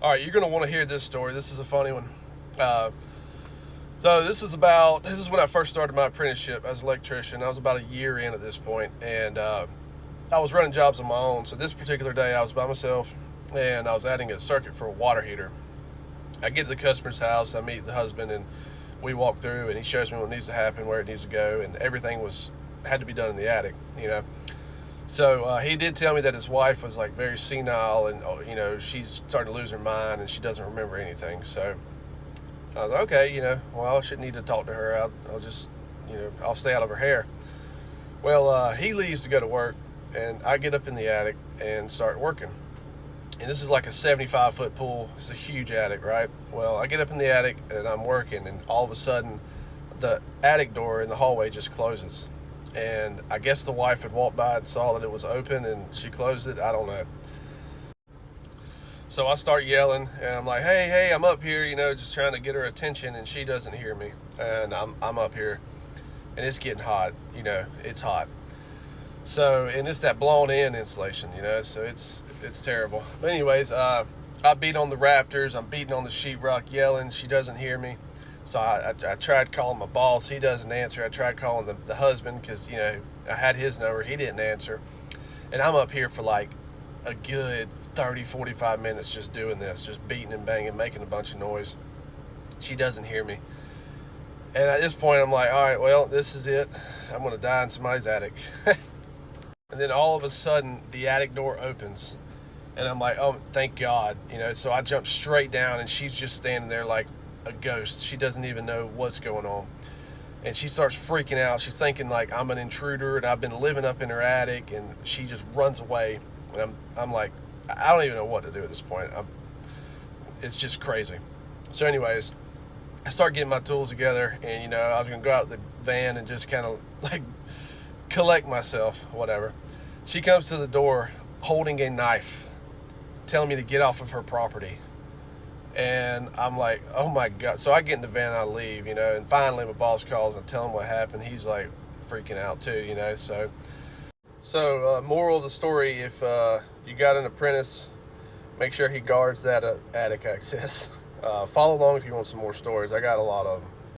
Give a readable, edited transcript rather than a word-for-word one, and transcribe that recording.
All right, you're going to want to hear this story. This is a funny one. Uh, so this is when I first started my apprenticeship as an electrician. I was about a year in at this point, and I was running jobs on my own. So this particular day, I was by myself, and I was adding a circuit for a water heater. I get to the customer's house, I meet the husband, and we walk through, and he shows me what needs to happen, where it needs to go, and everything had to be done in the attic, you know. So he did tell me that his wife was like very senile, and she's starting to lose her mind, and she doesn't remember anything. So I was like, okay, well, I shouldn't need to talk to her. I'll just, I'll stay out of her hair. Well, he leaves to go to work, and I get up in the attic and start working. And this is like a 75-foot pool. It's a huge attic, right? Well, I get up in the attic and I'm working, and all of a sudden, the attic door in the hallway just closes. And I guess the wife had walked by and saw that it was open and she closed it. I don't know. So I start yelling, and I'm like, hey, I'm up here, just trying to get her attention, and she doesn't hear me. And I'm up here, and it's getting hot, it's hot. So, and it's that blown in insulation, so it's terrible. But anyways, I beat on the rafters, I'm beating on the sheetrock, yelling, she doesn't hear me. So I tried calling my boss, he doesn't answer. I tried calling the husband, because, I had his number, he didn't answer. And I'm up here for like a good 30-45 minutes just doing this, just beating and banging, making a bunch of noise. She doesn't hear me. And at this point, I'm like, all right, well, this is it. I'm going to die in somebody's attic. And then all of a sudden, the attic door opens. And I'm like, oh, thank God. So I jump straight down, and she's just standing there like a ghost. She doesn't even know what's going on. And she starts freaking out. She's thinking like I'm an intruder, and I've been living up in her attic, and she just runs away. And I'm like, I don't even know what to do at this point. It's just crazy. So anyways, I start getting my tools together, and I was gonna go out the van and just kind of like collect myself, whatever. She comes to the door holding a knife, telling me to get off of her property. And I'm like, oh my God. So I get in the van and I leave, and finally my boss calls and I tell him what happened. He's like freaking out too, So moral of the story, if you got an apprentice, make sure he guards that attic access. Follow along if you want some more stories. I got a lot of them.